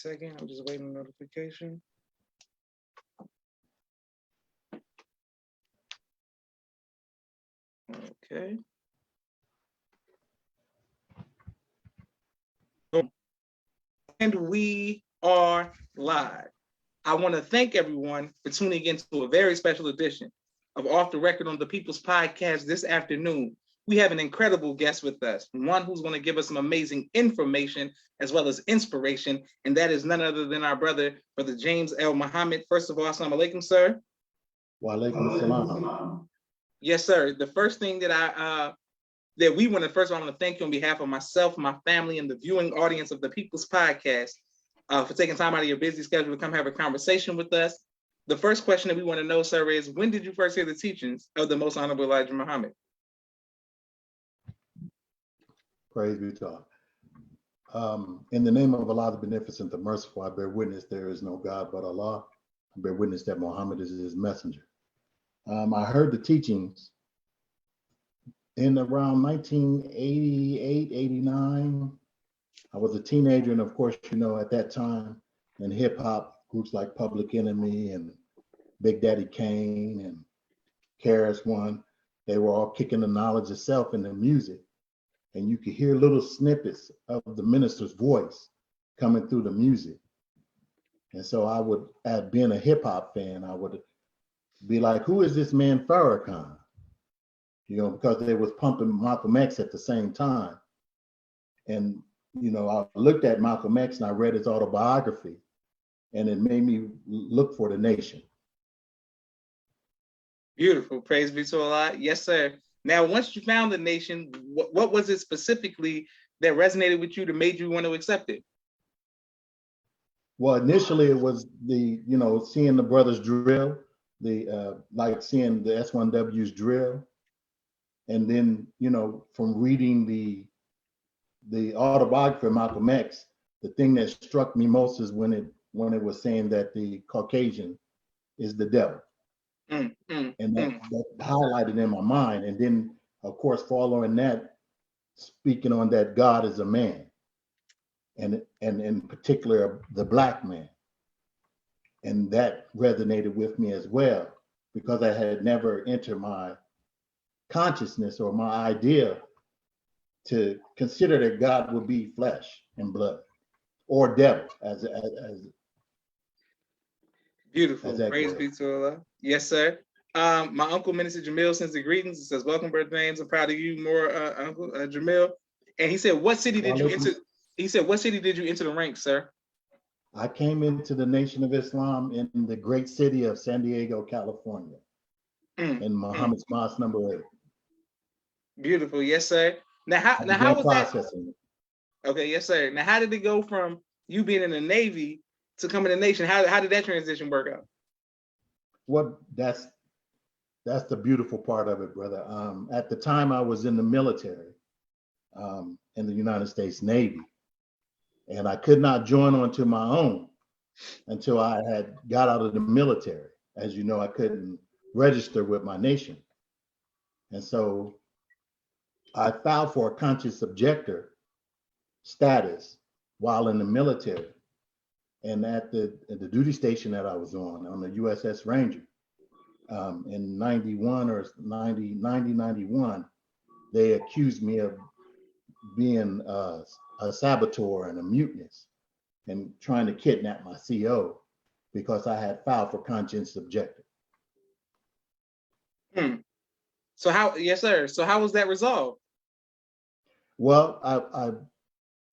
Second, I'm just waiting on notification. Okay. And we are live. I want to thank everyone for tuning in to a very special edition of Off the Record on the People's Podcast this afternoon. We have an incredible guest with us, one who's going to give us some amazing information as well as inspiration, and that is none other than our brother James L. Mohammed. First of all, assalamu alaikum, sir. Wa alaikum salam. Yes, sir. The first thing that we want to, first of all, I want to thank you on behalf of myself, my family, and the viewing audience of the People's Podcast for taking time out of your busy schedule to come have a conversation with us. The first question that we want to know, sir, is when did you first hear the teachings of the Most Honorable Elijah Muhammad? Praise be to Allah. In the name of Allah, the Beneficent, the Merciful, I bear witness there is no God but Allah. I bear witness that Muhammad is his messenger. I heard the teachings in around 1988, 89. I was a teenager, and of course, you know, at that time in hip hop, groups like Public Enemy and Big Daddy Kane and KRS One, they were all kicking the knowledge of self in the music. And you could hear little snippets of the minister's voice coming through the music. And so I would, as being a hip hop fan, I would be like, who is this man Farrakhan? You know, because they was pumping Malcolm X at the same time. And, you know, I looked at Malcolm X and I read his autobiography, and it made me look for the nation. Beautiful. Praise be to Allah. Yes, sir. Now, once you found the nation, what was it specifically that resonated with you that made you want to accept it? Well, initially it was the, you know, seeing the brothers drill, like seeing the S1W's drill. And then, you know, from reading the autobiography of Malcolm X, the thing that struck me most is when it was saying that the Caucasian is the devil. And that highlighted in my mind. And then, of course, following that, speaking on that God is a man, and in particular the black man. And that resonated with me as well, because I had never entered my consciousness or my idea to consider that God would be flesh and blood or devil as beautiful. Praise be to Allah. Yes, sir. My uncle, Minister Jamil, sends the greetings. He says, welcome, Brother James. I'm proud of you more, Uncle Jamil. And he said, what city did you enter? He said, what city did you enter the ranks, sir? I came into the Nation of Islam in the great city of San Diego, California, in Muhammad's Mosque number 8. Beautiful. Yes, sir. Now, how was that? Okay, yes, sir. Now, how did it go from you being in the Navy to coming to the Nation? How did that transition work out? Well, that's the beautiful part of it, brother. At the time, I was in the military, in the United States Navy, and I could not join onto my own until I had got out of the military. As you know, I couldn't register with my nation, and so I filed for a conscious objector status while in the military. And at the duty station that I was on the USS Ranger, in 91, they accused me of being a saboteur and a mutinous and trying to kidnap my CO because I had filed for conscience objector. So how, yes, sir. So how was that resolved? Well,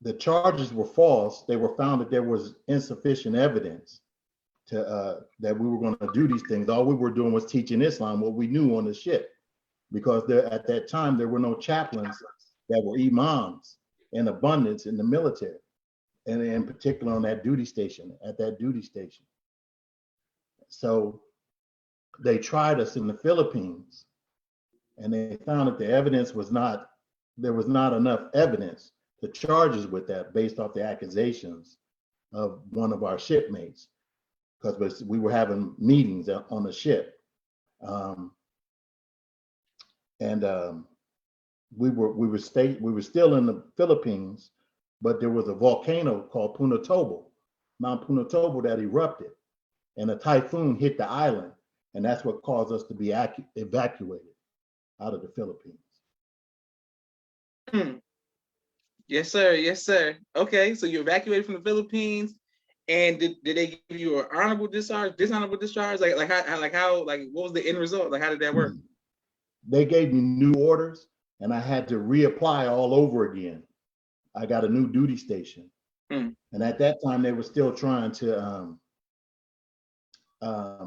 the charges were false. They were found that there was insufficient evidence to that we were going to do these things. All we were doing was teaching Islam, what we knew on the ship, because at that time there were no chaplains that were imams in abundance in the military, and in particular on that duty station, at that duty station. So they tried us in the Philippines, and they found that the evidence was not, there was not enough evidence to charge us with that based off the accusations of one of our shipmates, because we were having meetings on the ship. We were still in the Philippines, but there was a volcano called Punatobo Mount Punatobo that erupted, and a typhoon hit the island, and that's what caused us to be evacuated out of the Philippines. Hmm. Yes, sir. Yes, sir. Okay, so you evacuated from the Philippines, and did they give you an honorable discharge, dishonorable discharge? Like what was the end result? Like how did that work? They gave me new orders, and I had to reapply all over again. I got a new duty station, Hmm. and at that time they were still trying to, I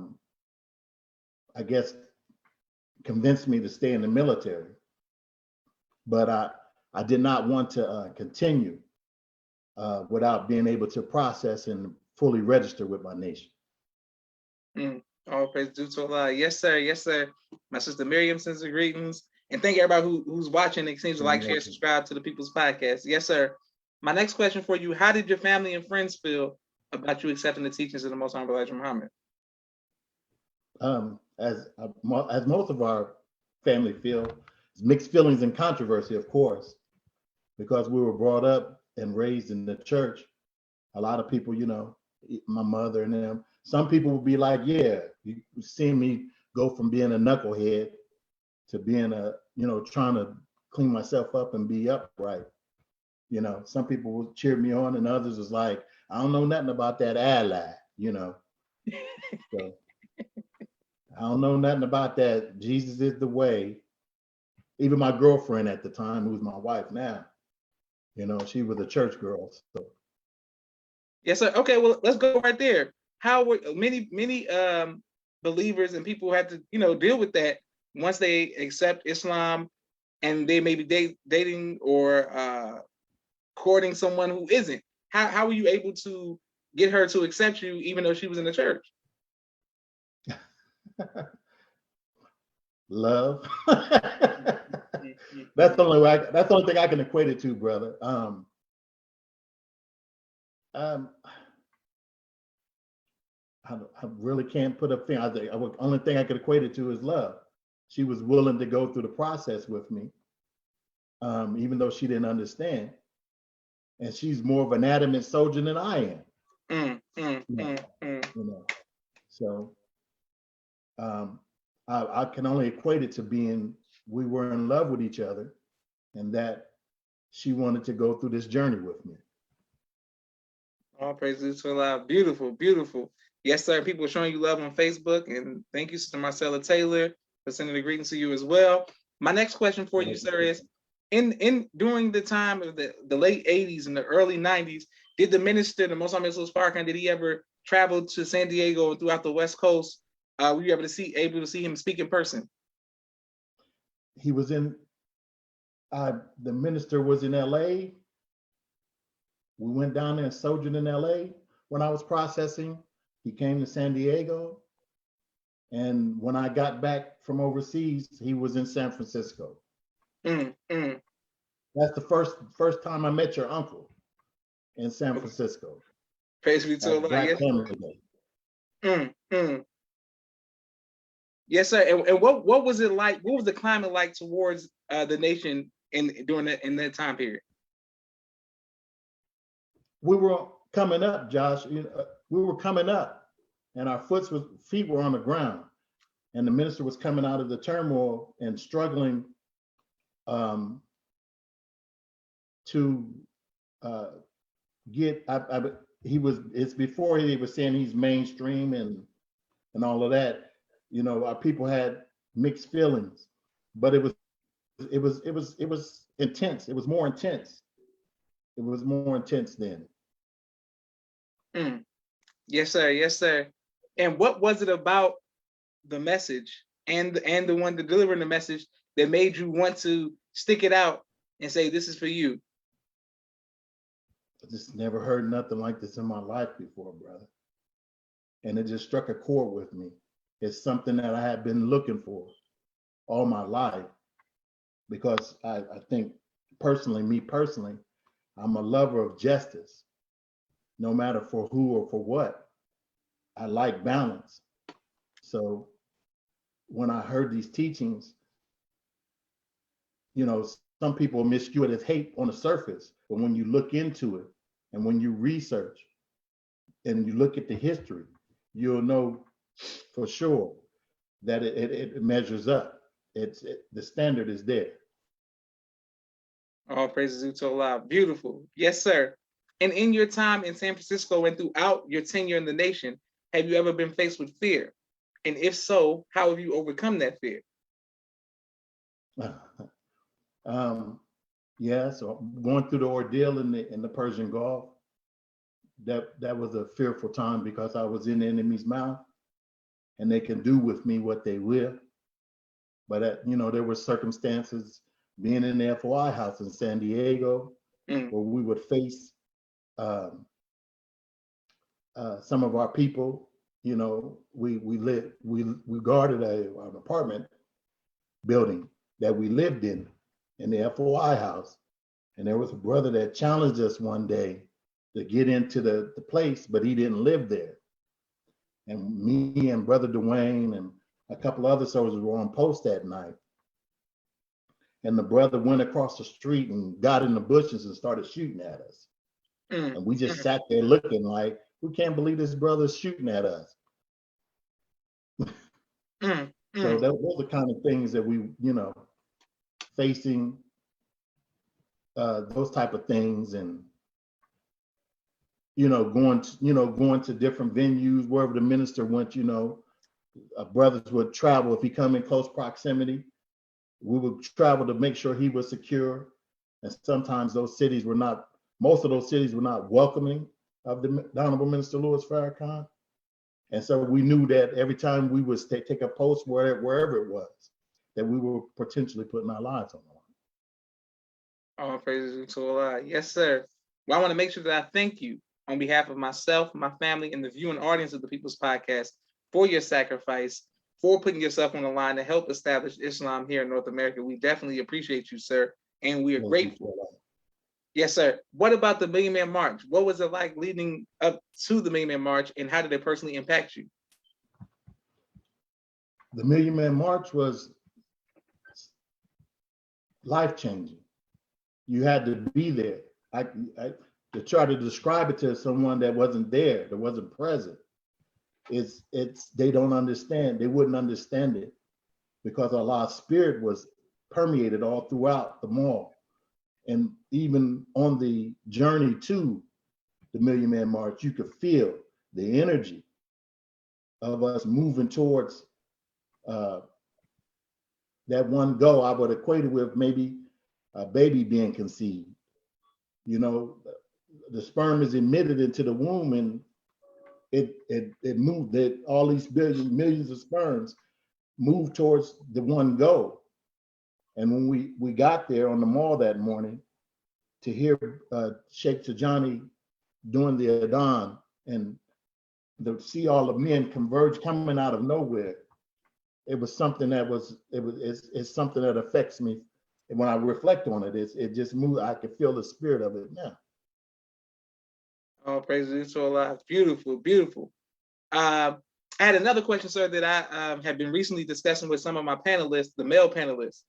guess, convince me to stay in the military. But I did not want to continue without being able to process and fully register with my nation. All praise due to Allah. Yes, sir. Yes, sir. My sister Miriam sends her greetings. And thank everybody who's watching. It seems to like, share, subscribe to the People's Podcast. Yes, sir. My next question for you: how did your family and friends feel about you accepting the teachings of the Most Honorable Elijah Muhammad? As most of our family feel, it's mixed feelings and controversy, of course, because we were brought up and raised in the church. A lot of people, my mother and them, some people would be like, yeah, you see me go from being a knucklehead to being trying to clean myself up and be upright. Some people would cheer me on, and others was like, I don't know nothing about that ally, So I don't know nothing about that. Jesus is the way. Even my girlfriend at the time, who's my wife now, she was a church girl. So yes, sir. Okay, well, let's go right there. How were many believers and people had to deal with that once they accept Islam and they may be dating or courting someone who isn't? How were you able to get her to accept you even though she was in the church? Love. That's the only thing I can equate it to, brother. I really can't put a finger. The only thing I could equate it to is love. She was willing to go through the process with me, even though she didn't understand. And she's more of an adamant soldier than I am. So I can only equate it to being we were in love with each other, and that she wanted to go through this journey with me. All praises to Allah. Beautiful, beautiful. Yes, sir. People are showing you love on Facebook, and thank you, Sister Marcella Taylor, for sending a greeting to you as well. My next question for you, sir, is during the time of the late 80s and the early 90s, did the minister, the Most Honorable Farrakhan, did he ever travel to San Diego and throughout the West Coast? Were you able to see him speak in person? He was in. The minister was in LA. We went down there and sojourned in LA when I was processing. He came to San Diego. And when I got back from overseas, he was in San Francisco. That's the first time I met your uncle in San Francisco. Praise be to Allah. Black Family Day. Yes, sir. And what was it like? What was the climate like towards the nation in that time period? We were coming up, Josh. We were coming up, and our feet were on the ground, and the minister was coming out of the turmoil and struggling to get. It's before he was saying he's mainstream and all of that. Our people had mixed feelings, but it was intense. It was more intense. It was more intense then. Yes, sir. Yes, sir. And what was it about the message and the one delivering the message that made you want to stick it out and say, this is for you? I just never heard nothing like this in my life before, brother. And it just struck a chord with me. It's something that I had been looking for all my life, because I think me personally, I'm a lover of justice, no matter for who or for what. I like balance. So when I heard these teachings, some people miscue it as hate on the surface, but when you look into it and when you research, and you look at the history, you'll know for sure that it measures up. The standard is there. All praises due to Allah. Beautiful. Yes, sir. And in your time in San Francisco and throughout your tenure in the nation, have you ever been faced with fear? And if so, how have you overcome that fear? Yeah, so going through the ordeal in the Persian Gulf, that was a fearful time because I was in the enemy's mouth, and they can do with me what they will. But there were circumstances being in the FOI house in San Diego where we would face some of our people. We guarded an apartment building that we lived in the FOI house, and there was a brother that challenged us one day to get into the place, but he didn't live there. And me and Brother Dwayne and a couple other soldiers were on post that night. And the brother went across the street and got in the bushes and started shooting at us. And we just sat there looking like, we can't believe this brother's shooting at us. So those are kind of things that we, facing those type of things, and going to different venues wherever the minister went. Brothers would travel if he come in close proximity. We would travel to make sure he was secure, and sometimes most of those cities were not welcoming of the Honorable Minister Louis Farrakhan. And so we knew that every time we would take a post wherever it was, that we were potentially putting our lives on the line. All praises to Allah. Yes, sir. Well, I want to make sure that I thank you on behalf of myself, my family, and the viewing audience of the People's Podcast for your sacrifice, for putting yourself on the line to help establish Islam here in North America. We definitely appreciate you, sir, and we are grateful. Yes, sir. What about the Million Man March? What was it like leading up to the Million Man March, and how did it personally impact you? The Million Man March was life-changing. You had to be there. To try to describe it to someone that wasn't there, that wasn't present, they don't understand. They wouldn't understand it because Allah's spirit was permeated all throughout the mall. And even on the journey to the Million Man March, you could feel the energy of us moving towards that one goal. I would equate it with maybe a baby being conceived. The sperm is emitted into the womb, and it moved. That all these millions of sperms move towards the one goal. And when we got there on the mall that morning, to hear Sheikh Tajani doing the Adhan and to see all the men converge coming out of nowhere, it was something it's something that affects me. And when I reflect on it, it just moved. I can feel the spirit of it now. All praises to Allah. Beautiful, beautiful. I had another question, sir, that I have been recently discussing with some of my panelists, the male panelists,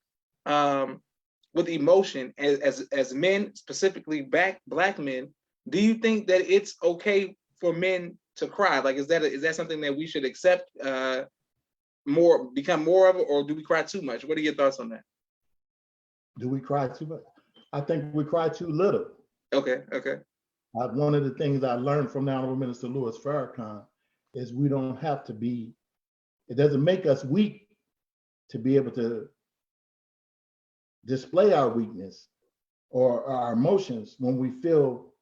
with emotion as men, specifically black men. Do you think that it's okay for men to cry? Like, is that something that we should accept become more of it, or do we cry too much? What are your thoughts on that? Do we cry too much? I think we cry too little. Okay. One of the things I learned from the Honorable Minister Louis Farrakhan is we don't have to be, it doesn't make us weak to be able to display our weakness or our emotions when we feel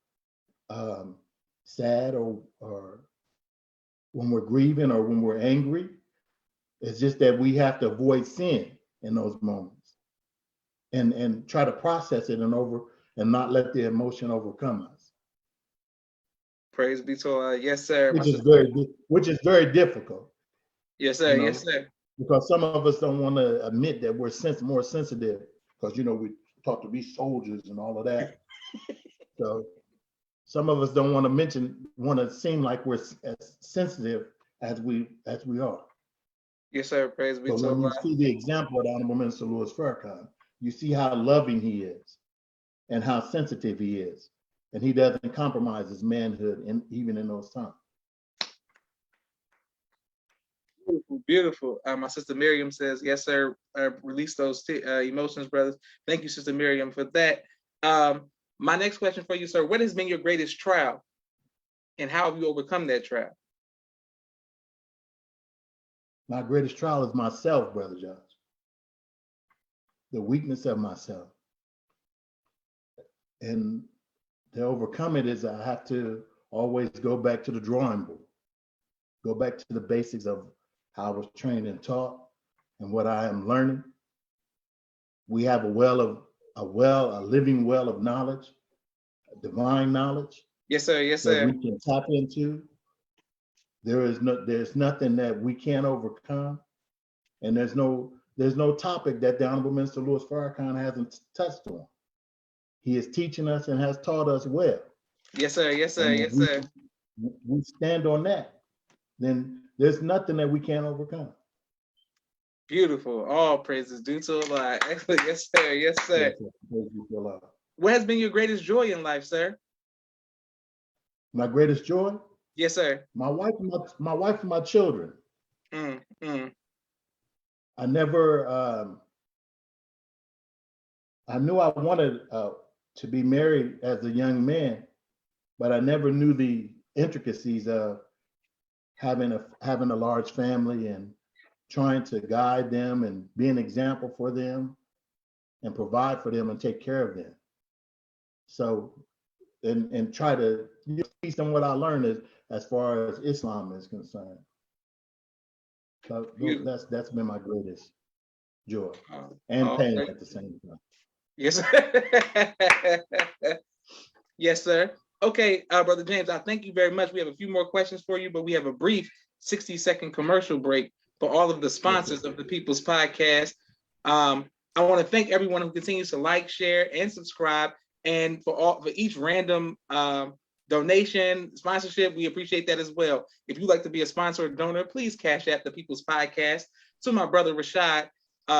sad or when we're grieving or when we're angry. It's just that we have to avoid sin in those moments and try to process it and not let the emotion overcome us. Praise be to Allah. Yes, sir. Which is very difficult. Yes, sir. Yes, sir. Because some of us don't want to admit that we're more sensitive because we taught to be soldiers and all of that. So some of us don't want to seem like we're as sensitive as we are. Yes, sir. Praise be to Allah. So when you see the example of the Honorable Minister Louis Farrakhan, you see how loving he is and how sensitive he is. And he doesn't compromise his manhood even in those times. Beautiful, beautiful. My sister Miriam says, yes, sir. Release those emotions, brothers. Thank you, Sister Miriam, for that. My next question for you, sir, what has been your greatest trial and how have you overcome that trial? My greatest trial is myself, Brother Josh. The weakness of myself. And to overcome it is I have to always go back to the drawing board, go back to the basics of how I was trained and taught and what I am learning. We have a living well of knowledge, divine knowledge. Yes, sir. Yes, that sir. we can tap into. There's nothing that we can't overcome. And there's no topic that the Honorable Minister Louis Farrakhan hasn't touched on. He is teaching us and has taught us well. Yes, sir. Yes, sir. And yes, sir. We stand on that, then there's nothing that we can't overcome. Beautiful. All praises due to Allah. Excellent. Yes, sir. Yes, sir. Yes, what has been your greatest joy in life, sir? My greatest joy? Yes, sir. My wife and my children. I never, I knew I wanted to be married as a young man, but I never knew the intricacies of having a large family and trying to guide them and be an example for them and provide for them and take care of them. So, and try to teach them what I learned as far as Islam is concerned. So that's been my greatest joy and pain at the same time. Yes. Yes, sir. Okay, Brother James, I thank you very much. We have a few more questions for you, but we have a brief 60-second commercial break for all of the sponsors of the People's Podcast. I want to thank everyone who continues to like, share, and subscribe. And for each random donation, sponsorship, we appreciate that as well. If you'd like to be a sponsor or donor, please cash out the People's Podcast. To my brother Rashad,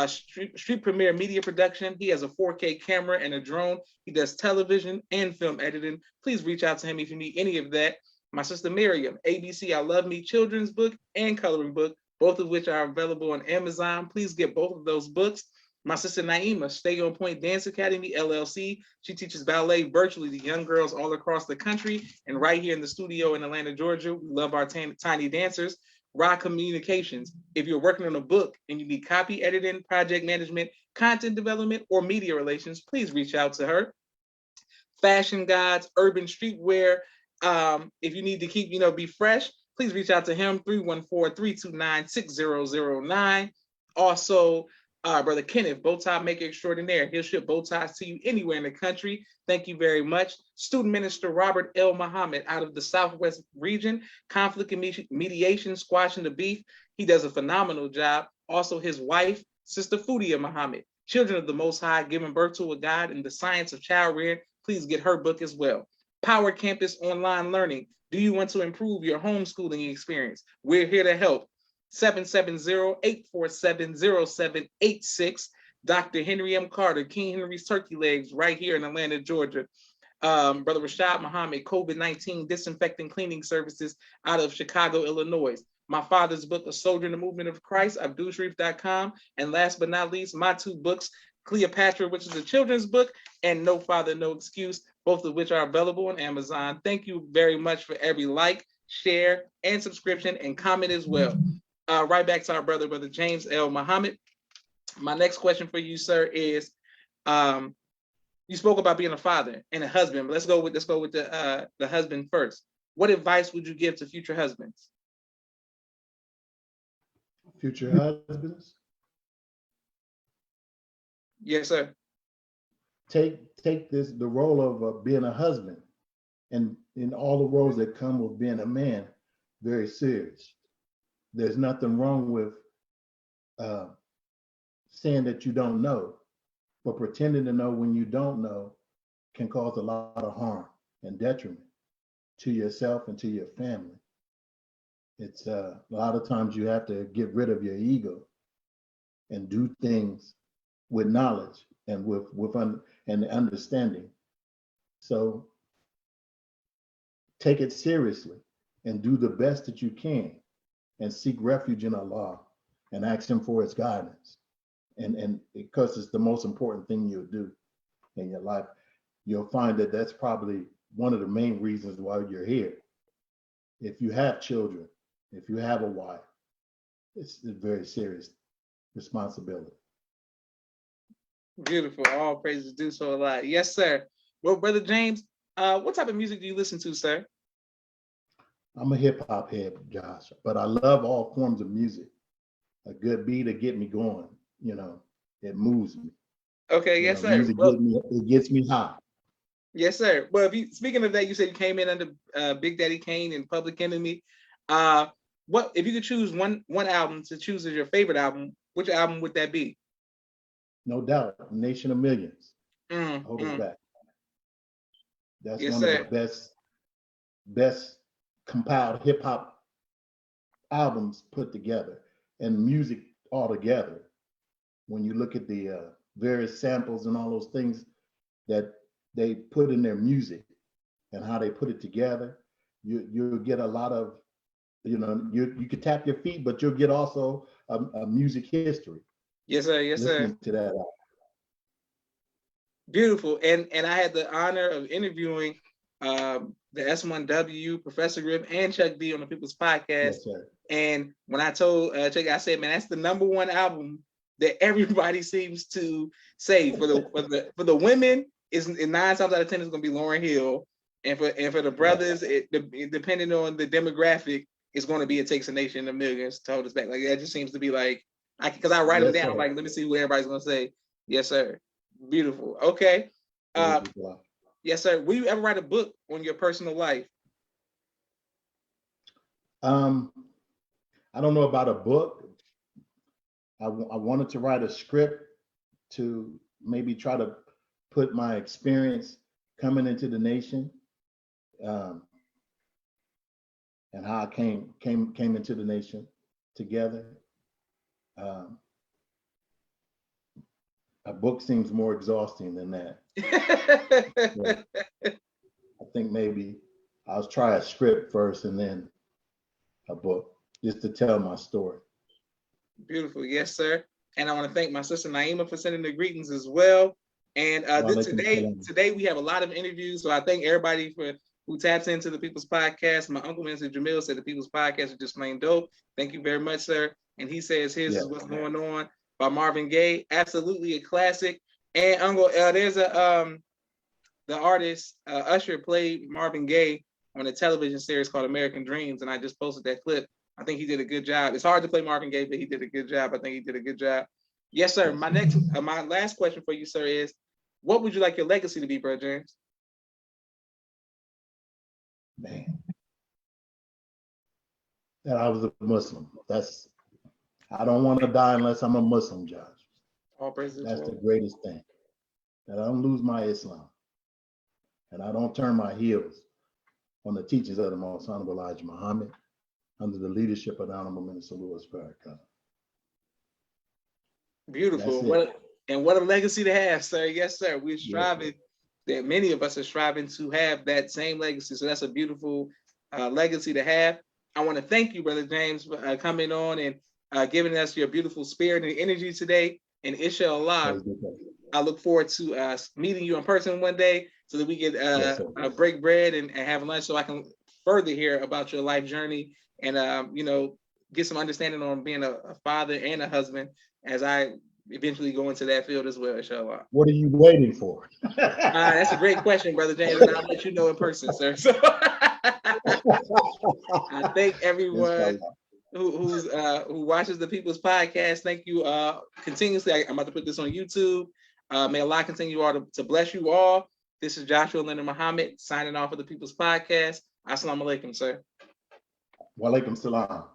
Street Premier Media Production. He has a 4K camera and a drone. He does television and film editing. Please reach out to him if you need any of that. My sister Miriam, ABC I Love Me children's book and coloring book, both of which are available on Amazon. Please get both of those books. My sister Naima, Stay On Point Dance Academy, LLC. She teaches ballet virtually to young girls all across the country and right here in the studio in Atlanta, Georgia. We love our tiny dancers. Raw Communications. If you're working on a book and you need copy editing, project management, content development, or media relations, please reach out to her. Fashion Gods, Urban Streetwear. If you need to keep, be fresh, please reach out to him, 314-329-6009. Also, Brother Kenneth, Bow Tie Maker Extraordinaire. He'll ship bow ties to you anywhere in the country. Thank you very much. Student Minister Robert L. Mohammed out of the Southwest region, conflict and mediation, squashing the beef. He does a phenomenal job. Also, his wife, Sister Fudia Mohammed, Children of the Most High, giving birth to a God in the science of child rearing. Please get her book as well. Power Campus Online Learning. Do you want to improve your homeschooling experience? We're here to help. 770-847-0786. Dr. Henry M. Carter, King Henry's Turkey Legs, right here in Atlanta, Georgia. Brother Rashad Muhammad, COVID-19 Disinfecting Cleaning Services out of Chicago, Illinois. My father's book, A Soldier in the Movement of Christ, AbdulSharif.com. And last but not least, my two books, Cleopatra, which is a children's book, and No Father, No Excuse, both of which are available on Amazon. Thank you very much for every like, share, and subscription, and comment as well. Right back to our brother James L. Muhammad. My next question for you, sir, is you spoke about being a father and a husband, but let's go with the husband first. What advice would you give to future husbands? Future husbands? Yes, sir. Take the role of being a husband and in all the roles that come with being a man very serious. There's nothing wrong with saying that you don't know, but pretending to know when you don't know can cause a lot of harm and detriment to yourself and to your family. It's a lot of times you have to get rid of your ego and do things with knowledge and with understanding. So take it seriously and do the best that you can and seek refuge in Allah and ask him for his guidance. And because it's the most important thing you'll do in your life, you'll find that that's probably one of the main reasons why you're here. If you have children, if you have a wife, it's a very serious responsibility. Beautiful. All praises due to Allah. Yes, sir. Well, Brother James, what type of music do you listen to, sir? I'm a hip hop head, Josh, but I love all forms of music. A good beat to get me going, it moves me. Okay, yes, sir. Music gets me high. Yes, sir. Well, speaking of that, you said you came in under Big Daddy Kane and Public Enemy. What if you could choose one album to choose as your favorite album? Which album would that be? No doubt, Nation of Millions. Hold it back. That's one of the best compiled hip hop albums put together, and music all together. When you look at the various samples and all those things that they put in their music and how they put it together, you'll get a lot of, you could tap your feet, but you'll get also a music history. Yes, sir. Yes, listening sir. To that album. Beautiful. And I had the honor of interviewing the S1W, Professor Griff, and Chuck D on the People's Podcast. Yes, sir. And when I told Chuck, I said, man, that's the number one album that everybody seems to say for the women is 9 times out of 10 is going to be Lauryn Hill, and for the brothers, depending on the demographic, it's going to be It Takes a Nation of Millions to hold us back. Like that just seems to be like, because I write them down, like let me see what everybody's going to say. Yes, sir. Beautiful. Okay. Yes, sir. Will you ever write a book on your personal life? I don't know about a book. I wanted to write a script to maybe try to put my experience coming into the nation, and how I came into the nation together. A book seems more exhausting than that. I think maybe I'll try a script first and then a book, just to tell my story. Beautiful. Yes, sir. And I want to thank my sister Naima for sending the greetings as well. And today we have a lot of interviews. So I thank everybody who taps into the People's Podcast. My uncle, Mr. Jamil, said the People's Podcast is just plain dope. Thank you very much, sir. And he says his is What's Going On by Marvin Gaye. Absolutely a classic. And Uncle, there's the artist Usher played Marvin Gaye on a television series called American Dreams, and I just posted that clip. I think he did a good job. It's hard to play Marvin Gaye, but he did a good job. I think he did a good job. Yes, sir. My last question for you, sir, is what would you like your legacy to be, bro, James? Man, that I was a Muslim. I don't want to die unless I'm a Muslim, Josh. All praises. That's the greatest thing. That I don't lose my Islam, and I don't turn my heels on the teachings of the Most Honorable Elijah Muhammad under the leadership of the Honorable Minister Louis Farrakhan. Beautiful. What a legacy to have, sir. Yes, sir. We're striving, that many of us are striving to have that same legacy. So that's a beautiful legacy to have. I want to thank you, Brother James, for coming on and giving us your beautiful spirit and energy today. And inshallah, I look forward to meeting you in person one day so that we get break bread and have lunch so I can further hear about your life journey and, get some understanding on being a father and a husband as I eventually go into that field as well, inshallah. What are you waiting for? That's a great question, Brother James, and I'll let you know in person, sir. So I thank everyone who watches the People's Podcast. Thank you continuously. I'm about to put this on YouTube. May Allah continue to bless you all. This is Joshua Leonard Muhammad signing off of the People's Podcast. Assalamu alaikum, sir. Wa alaikum salam.